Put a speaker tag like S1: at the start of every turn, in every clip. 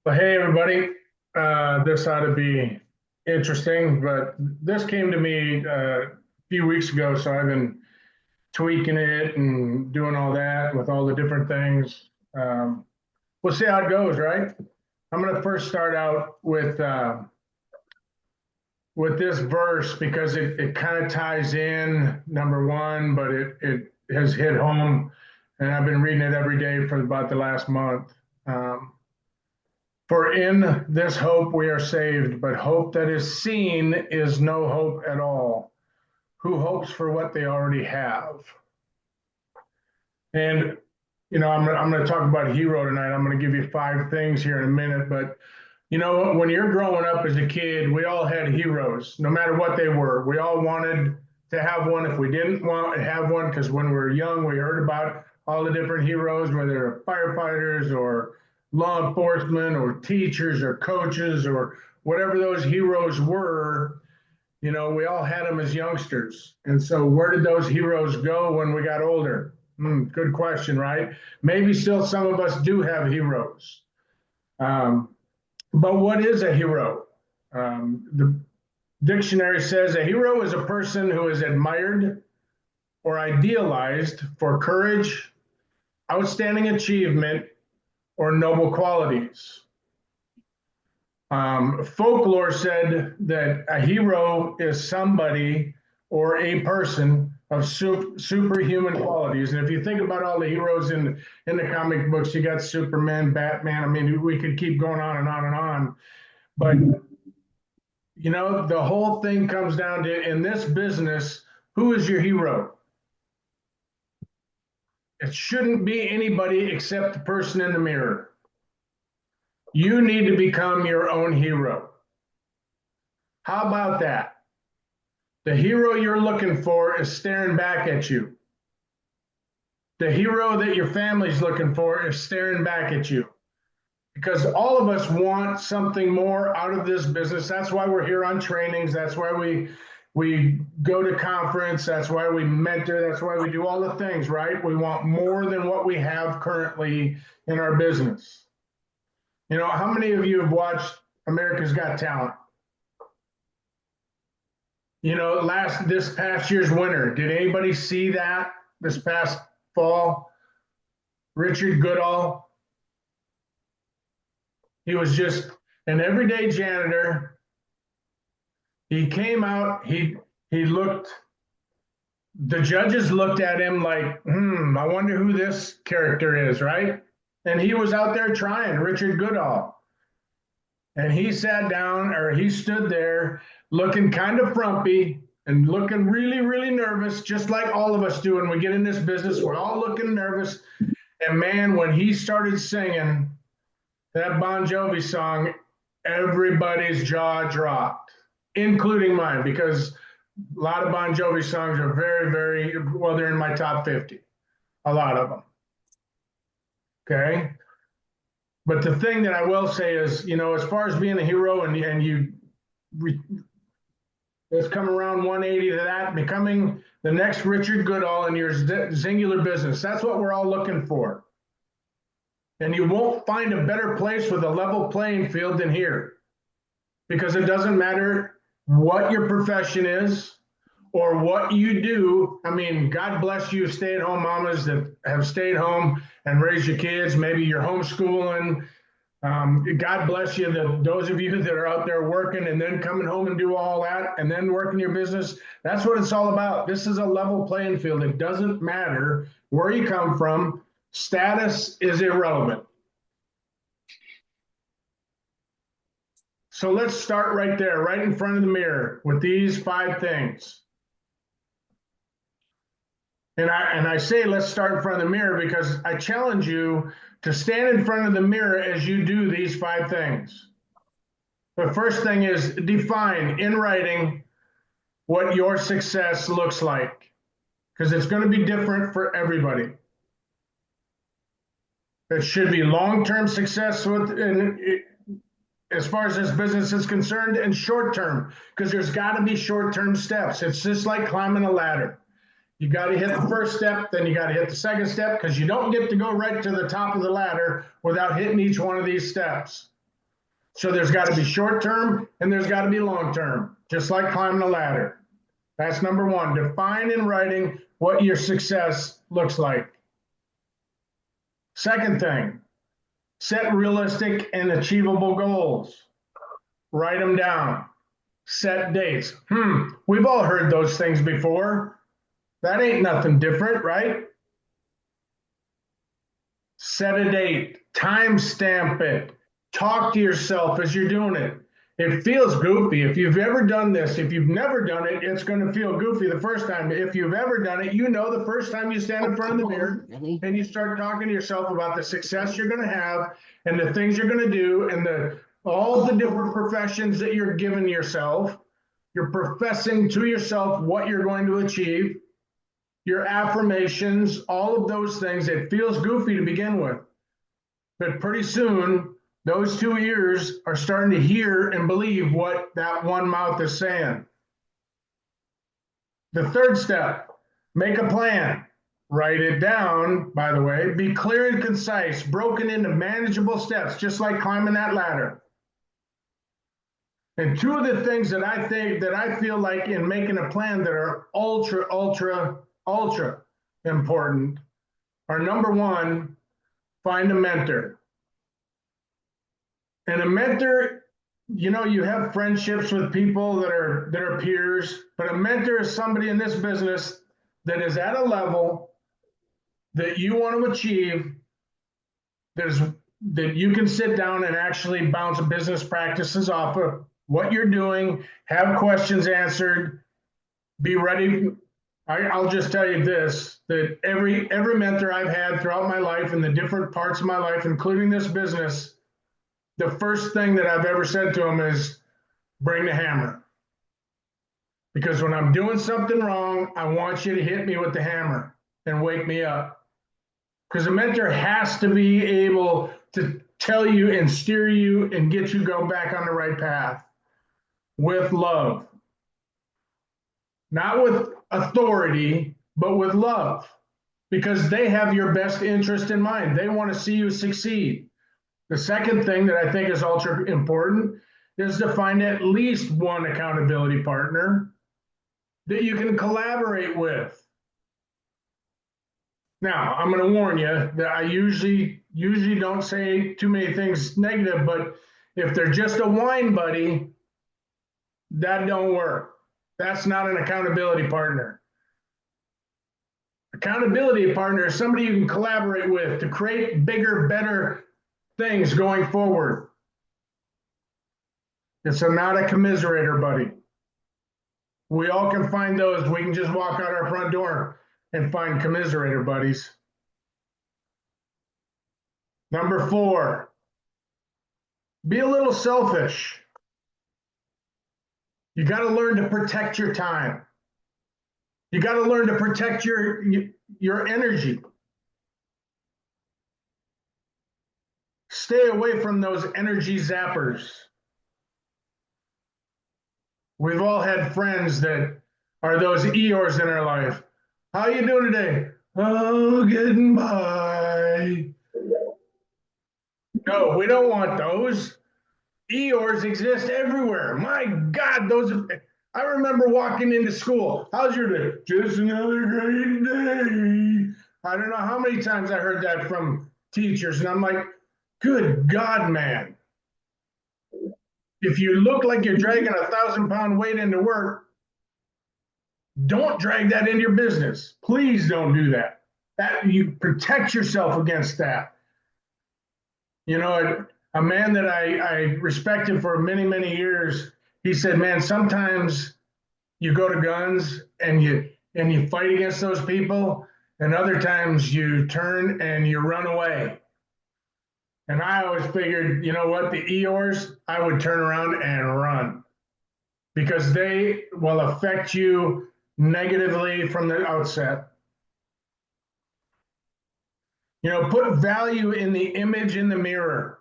S1: Well, hey, everybody. This ought to be interesting, but this came to me a few weeks ago, so I've been tweaking it and doing all that with all the different things. We'll see how it goes, right? I'm going to first start out with this verse because it kind of ties in number one, but it has hit home, and I've been reading it every day for about the last month. Um, For in this hope we are saved, but hope that is seen is no hope at all. Who hopes for what they already have? And, I'm going to talk about a hero tonight. I'm going to give you five things here in a minute. But, when you're growing up as a kid, we all had heroes, no matter what they were. We all wanted to have one if we didn't want to have one, because when we were young, we heard about all the different heroes, whether they're firefighters or law enforcement or teachers or coaches or whatever those heroes were. We all had them as youngsters. And so where did those heroes go when we got older? Good question, right? Maybe still some of us do have heroes. But what is a hero? The dictionary says a hero is a person who is admired or idealized for courage, outstanding achievement, or noble qualities. Folklore said that a hero is somebody or a person of superhuman qualities. And if you think about all the heroes in the comic books, you got Superman, Batman. I mean, we could keep going on and on and on. But, the whole thing comes down to, in this business, who is your hero? It shouldn't be anybody except the person in the mirror. You need to become your own hero. How about that? The hero you're looking for is staring back at you. The hero that your family's looking for is staring back at you. Because all of us want something more out of this business. That's why we're here on trainings. That's why we go to conference. That's why we mentor. That's why we do all the things, right? We want more than what we have currently in our business. How many of you have watched America's Got Talent? This past year's winner, did anybody see that this past fall? Richard Goodall. He was just an everyday janitor. He came out, he looked, the judges looked at him like, I wonder who this character is, right? And he was out there trying, Richard Goodall. And he sat down, or he stood there looking kind of frumpy and looking really, really nervous, just like all of us do when we get in this business. We're all looking nervous. And man, when he started singing that Bon Jovi song, everybody's jaw dropped, including mine, because a lot of Bon Jovi songs are very, very, well, they're in my top 50, a lot of them. Okay. But the thing that I will say is, as far as being a hero and let's come around 180 to that, becoming the next Richard Goodall in your singular business. That's what we're all looking for. And you won't find a better place with a level playing field than here, because it doesn't matter what your profession is or what you do. I mean, God bless you, stay-at-home mamas that have stayed home and raised your kids. Maybe you're homeschooling. God bless you, those of you that are out there working and then coming home and do all that and then working your business. That's what it's all about. This is a level playing field. It doesn't matter where you come from. Status is irrelevant. So let's start right there, right in front of the mirror, with these five things. And I say let's start in front of the mirror because I challenge you to stand in front of the mirror as you do these five things. The first thing is define in writing what your success looks like, because it's going to be different for everybody. It should be long-term success as far as this business is concerned, and short-term, because there's got to be short-term steps. It's just like climbing a ladder. You got to hit the first step, then you got to hit the second step, because you don't get to go right to the top of the ladder without hitting each one of these steps. So there's got to be short term and there's got to be long term, just like climbing a ladder. That's number one. Define in writing what your success looks like. Second thing, set realistic and achievable goals. Write them down. Set dates. We've all heard those things before. That ain't nothing different, right? Set a date, time stamp it, talk to yourself as you're doing it. It feels goofy. If you've ever done this, if you've never done it, it's going to feel goofy the first time. If you've ever done it, you know the first time you stand in front of the mirror and you start talking to yourself about the success you're going to have and the things you're going to do and all the different professions that you're giving yourself, you're professing to yourself what you're going to achieve, your affirmations, all of those things. It feels goofy to begin with, but pretty soon those 2 ears are starting to hear and believe what that one mouth is saying. The third step, make a plan. Write it down, by the way. Be clear and concise, broken into manageable steps, just like climbing that ladder. And two of the things that I feel like in making a plan that are ultra important are, number one, find a mentor. And a mentor, you have friendships with people that are peers, but a mentor is somebody in this business that is at a level that you want to achieve, that you can sit down and actually bounce business practices off of what you're doing, have questions answered, be ready. I'll just tell you this, that every mentor I've had throughout my life in the different parts of my life, including this business, the first thing that I've ever said to them is, bring the hammer. Because when I'm doing something wrong, I want you to hit me with the hammer and wake me up. Because a mentor has to be able to tell you and steer you and get you go back on the right path with love. Not with authority, but with love. Because they have your best interest in mind. They want to see you succeed. The second thing that I think is ultra important is to find at least one accountability partner that you can collaborate with. Now, I'm going to warn you that I usually don't say too many things negative, but if they're just a wine buddy, that don't work. That's not an accountability partner. Accountability partner is somebody you can collaborate with to create bigger, better things going forward. It's not a commiserator buddy. We all can find those. We can just walk out our front door and find commiserator buddies. Number 4, be a little selfish. You got to learn to protect your time. You got to learn to protect your energy. Stay away from those energy zappers. We've all had friends that are those Eeyores in our life. How you doing today? Oh, getting by. No, we don't want those. Eeyores exist everywhere. My God, I remember walking into school. How's your day? Just another great day. I don't know how many times I heard that from teachers, and I'm like, good God, man. If you look like you're dragging a 1,000-pound weight into work, don't drag that into your business. Please don't do that. You protect yourself against that. A man that I respected for many, many years, he said, man, sometimes you go to guns and you fight against those people, and other times you turn and you run away. And I always figured, you know what, the Eeyores, I would turn around and run because they will affect you negatively from the outset. Put value in the image in the mirror.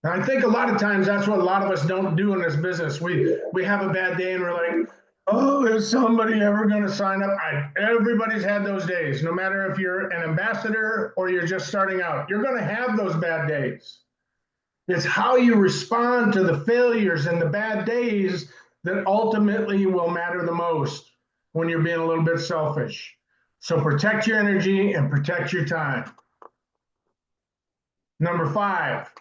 S1: And I think a lot of times that's what a lot of us don't do in this business. We have a bad day and we're like, oh, is somebody ever going to sign up? Everybody's had those days. No matter if you're an ambassador or you're just starting out, you're going to have those bad days. It's how you respond to the failures and the bad days that ultimately will matter the most when you're being a little bit selfish. So protect your energy and protect your time. Number 5,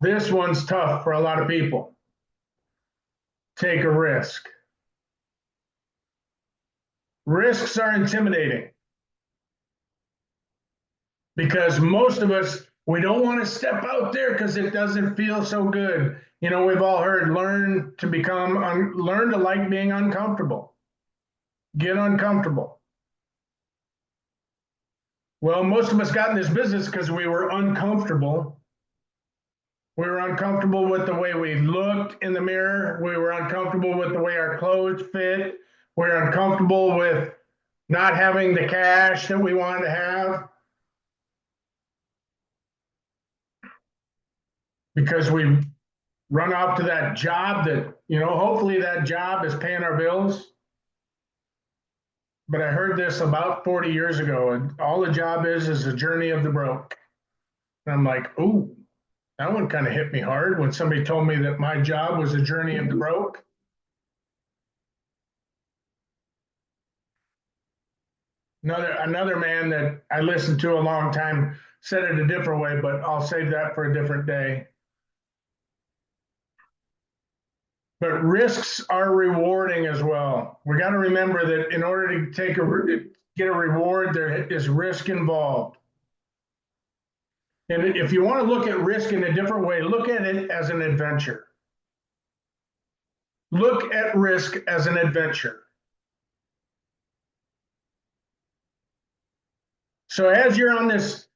S1: this one's tough for a lot of people. Take a risk. Risks are intimidating because most of us, we don't want to step out there because it doesn't feel so good. You know, we've all heard learn to like being uncomfortable. Get uncomfortable. Well, most of us got in this business because we were uncomfortable. We were uncomfortable with the way we looked in the mirror. We were uncomfortable with the way our clothes fit. We were uncomfortable with not having the cash that we wanted to have because we run off to that job that, you know, hopefully that job is paying our bills. But I heard this about 40 years ago, and all the job is a journey of the broke. And I'm like, ooh, that one kind of hit me hard when somebody told me that my job was a journey of the broke. Another man that I listened to a long time said it a different way, but I'll save that for a different day. But risks are rewarding as well. We got to remember that in order to get a reward, there is risk involved. And if you want to look at risk in a different way, look at it as an adventure. Look at risk as an adventure. So as you're on this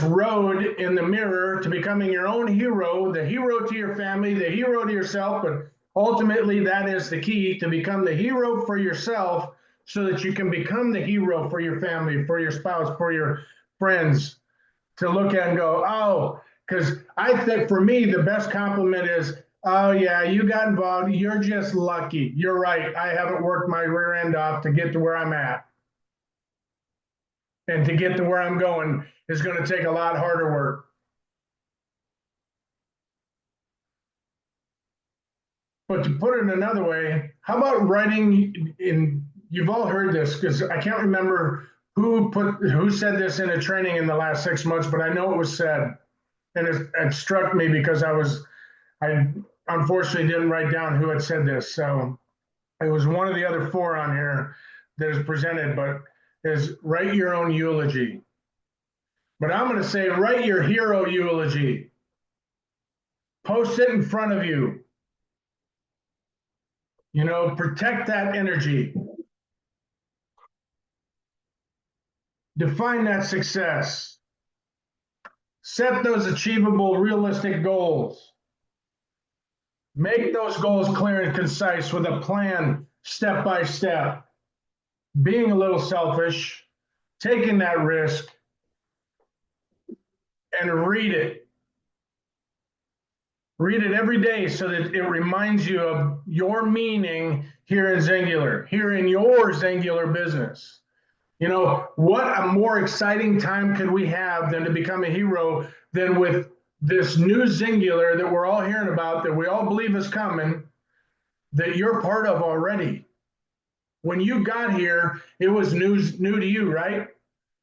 S1: road in the mirror to becoming your own hero, the hero to your family, the hero to yourself, but ultimately that is the key, to become the hero for yourself so that you can become the hero for your family, for your spouse, for your friends, to look at and go, oh, because I think for me, the best compliment is, oh yeah, you got involved. You're just lucky. You're right. I haven't worked my rear end off to get to where I'm at. And to get to where I'm going is going to take a lot harder work. But to put it another way, how about writing in, you've all heard this because I can't remember who said this in a training in the last 6 months, but I know it was said. And it struck me because I unfortunately didn't write down who had said this. So it was one of the other 4 on here that is presented, but is write your own eulogy. But I'm going to say write your hero eulogy. Post it in front of you. You know, protect that energy. Define that success. Set those achievable, realistic goals. Make those goals clear and concise with a plan, step by step. Being a little selfish, taking that risk, and read it. Read it every day so that it reminds you of your meaning here in Zingular, here in your Zingular business. You know, what a more exciting time could we have than to become a hero than with this new Zingular that we're all hearing about, that we all believe is coming, that you're part of already. When you got here, it was new to you, right?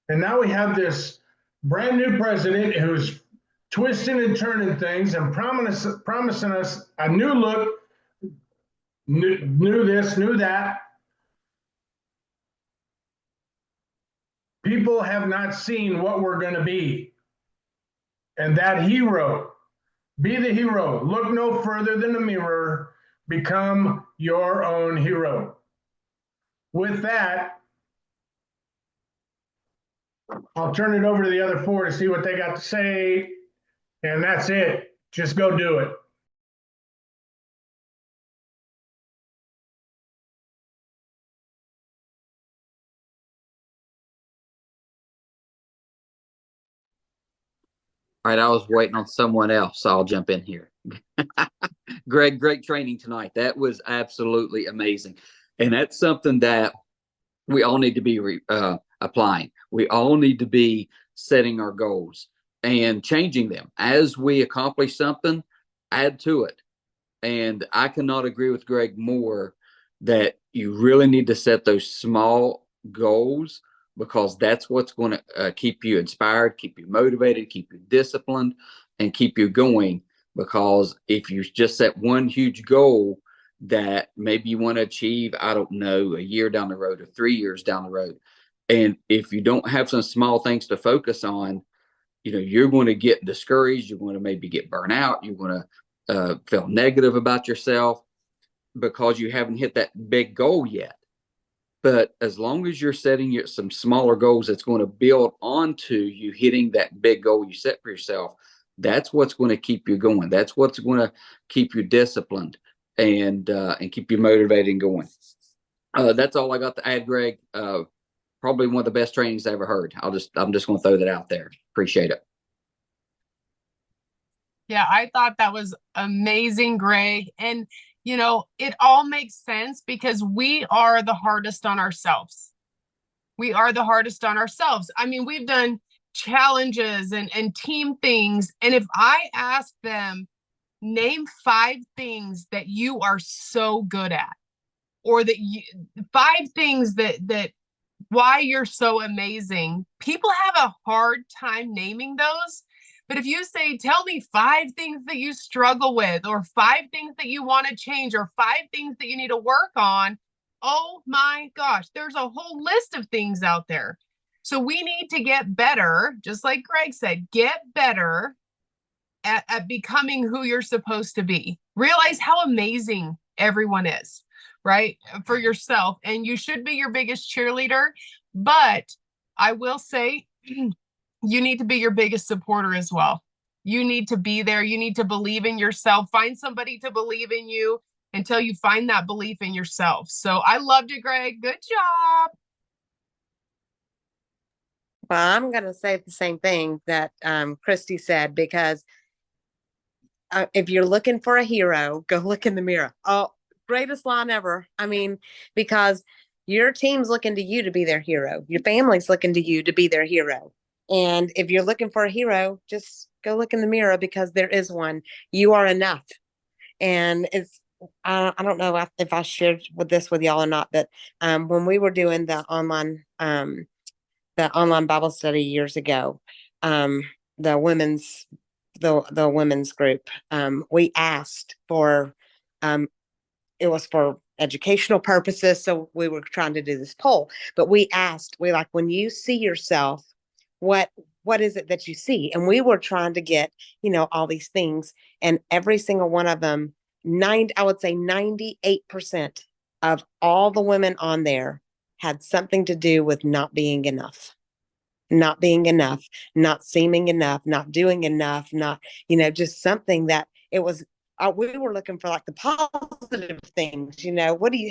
S1: And now we have this brand new president who's twisting and turning things and promising us a new look, new this, new that. People have not seen what we're going to be. And that hero, be the hero. Look no further than the mirror. Become your own hero. With that, I'll turn it over to the other 4 to see what they got to say. And that's it. Just go do it.
S2: All right, I was waiting on someone else, so I'll jump in here. Greg, great training tonight. That was absolutely amazing. And that's something that we all need to be applying. We all need to be setting our goals and changing them. As we accomplish something, add to it. And I cannot agree with Greg more that you really need to set those small goals, because that's what's going to keep you inspired, keep you motivated, keep you disciplined, and keep you going. Because if you just set one huge goal that maybe you want to achieve, I don't know, a year down the road or 3 years down the road, and if you don't have some small things to focus on, you're going to get discouraged. You're going to maybe get burnt out. You're going to feel negative about yourself because you haven't hit that big goal yet. But as long as you're setting some smaller goals that's going to build onto you hitting that big goal you set for yourself, that's what's going to keep you going. That's what's going to keep you disciplined and keep you motivated and going. That's all I got to add, Greg. Probably one of the best trainings I ever heard. I'm just going to throw that out there. Appreciate it.
S3: Yeah, I thought that was amazing, Greg. And, it all makes sense because we are the hardest on ourselves. We are the hardest on ourselves. I mean, we've done challenges and team things. And if I ask them, name 5 things that you are so good at, or 5 things that why you're so amazing, people have a hard time naming those. But if you say, tell me 5 things that you struggle with, or 5 things that you want to change, or 5 things that you need to work on, oh my gosh, there's a whole list of things out there. So we need to get better, just like Greg said, get better at becoming who you're supposed to be. Realize how amazing everyone is, right? For yourself. And you should be your biggest cheerleader. But I will say, you need to be your biggest supporter as well. You need to be there. You need to believe in yourself. Find somebody to believe in you until you find that belief in yourself. So I loved it, Greg. Good job.
S4: Well, I'm going to say the same thing that Christy said, because if you're looking for a hero, go look in the mirror. Oh, greatest line ever. I mean, because your team's looking to you to be their hero. Your family's looking to you to be their hero. And if you're looking for a hero, just go look in the mirror, because there is one. You are enough. And I don't know if I shared this with y'all or not, but when we were doing the online Bible study years ago, the women's group, we asked for, it was for educational purposes. So we were trying to do this poll, but we like, when you see yourself, what is it that you see? And we were trying to get, all these things, and every single one of them, I would say 98% of all the women on there had something to do with not being enough, not seeming enough, not doing enough, not, just something that it was, we were looking for like the positive things,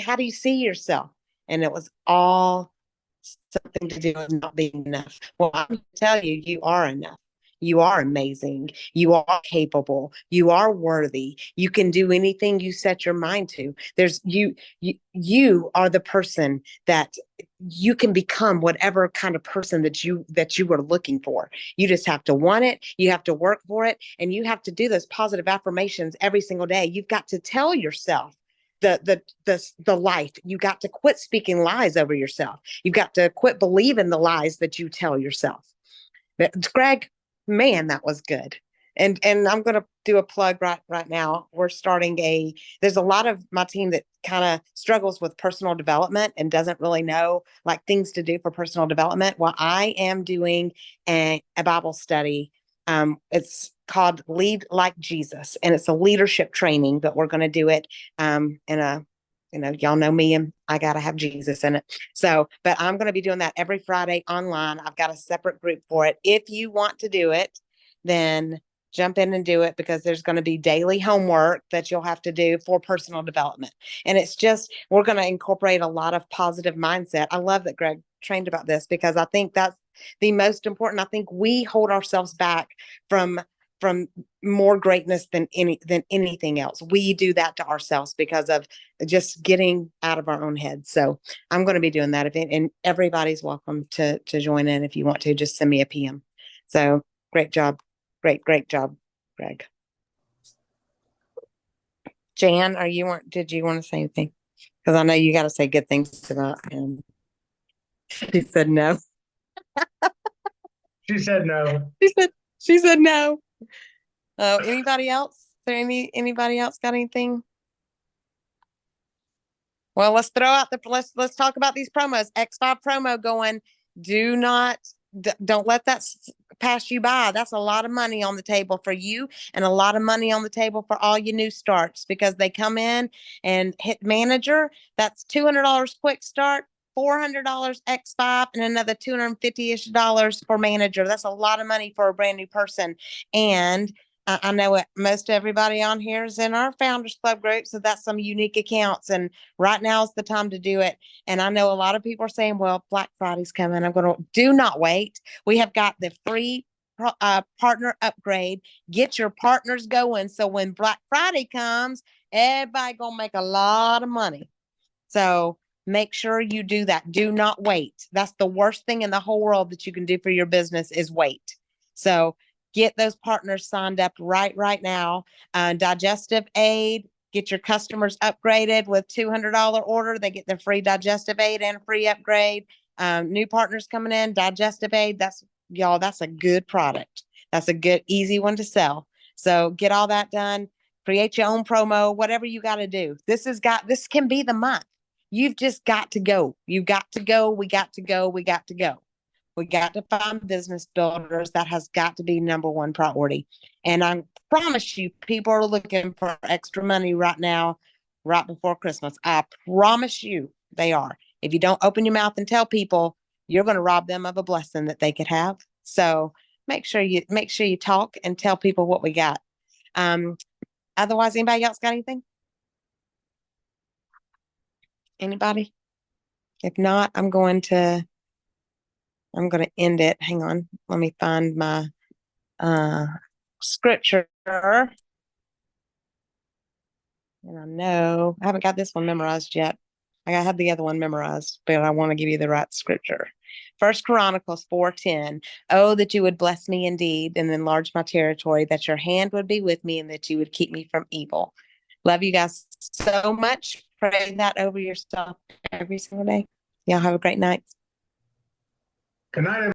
S4: how do you see yourself? And it was all something to do with not being enough. Well, I can tell you, you are enough. You are amazing. You are capable. You are worthy. You can do anything you set your mind to. You are the person that you can become, whatever kind of person that you were looking for. You just have to want it. You have to work for it. And you have to do those positive affirmations every single day. You've got to tell yourself the life. You got to quit speaking lies over yourself. You've got to quit believing the lies that you tell yourself. But Greg, man, that was good. And I'm going to do a plug right now. We're starting there's a lot of my team that kind of struggles with personal development and doesn't really know like things to do for personal development. Well, I am doing a Bible study. It's called Lead Like Jesus, and it's a leadership training, but we're going to do it in a, y'all know me, and I got to have Jesus in it. So, but I'm going to be doing that every Friday online. I've got a separate group for it. If you want to do it, then jump in and do it, because there's going to be daily homework that you'll have to do for personal development. And it's just, we're going to incorporate a lot of positive mindset. I love that Greg trained about this, because I think that's the most important. I think we hold ourselves back from more greatness than anything else. We do that to ourselves because of just getting out of our own heads. So I'm going to be doing that event, and everybody's welcome to join in. If you want to, just send me a PM. So great job. Great job, Greg. Jan, did you want to say anything? Because I know you got to say good things about him. She said no.
S1: She said no.
S4: She said no. Oh, anybody else? Is there anybody else got anything? Well, let's let's talk about these promos. X5 promo going. Don't let that pass you by. That's a lot of money on the table for you and a lot of money on the table for all your new starts because they come in and hit manager. That's $200 quick start, $400 X5, and another $250-ish for manager. That's a lot of money for a brand new person. And I know most everybody on here is in our Founders Club group, so that's some unique accounts. And right now is the time to do it. And I know a lot of people are saying, well, Black Friday's coming. Do not wait. We have got the free partner upgrade. Get your partners going. So when Black Friday comes, everybody gonna make a lot of money. So make sure you do that. Do not wait. That's the worst thing in the whole world that you can do for your business is wait. So get those partners signed up right now. Digestive aid, get your customers upgraded with $200 order. They get their free digestive aid and a free upgrade. New partners coming in, digestive aid. That's a good product. That's a good, easy one to sell. So get all that done. Create your own promo, whatever you got to do. This can be the month. You've just got to go. You got to go. We got to go. We got to go. We got to find business builders. That has got to be number one priority. And I promise you, people are looking for extra money right now, right before Christmas. I promise you they are. If you don't open your mouth and tell people, you're going to rob them of a blessing that they could have. So make sure you talk and tell people what we got. Otherwise, anybody else got anything? Anybody? If not, I'm going to end it. Hang on. Let me find my scripture. And I know I haven't got this one memorized yet. I had the other one memorized, but I want to give you the right scripture. First Chronicles 4:10. Oh, that you would bless me indeed and enlarge my territory, that your hand would be with me and that you would keep me from evil. Love you guys so much. Pray that over yourself every single day. Y'all have a great night.
S1: Good night, everybody.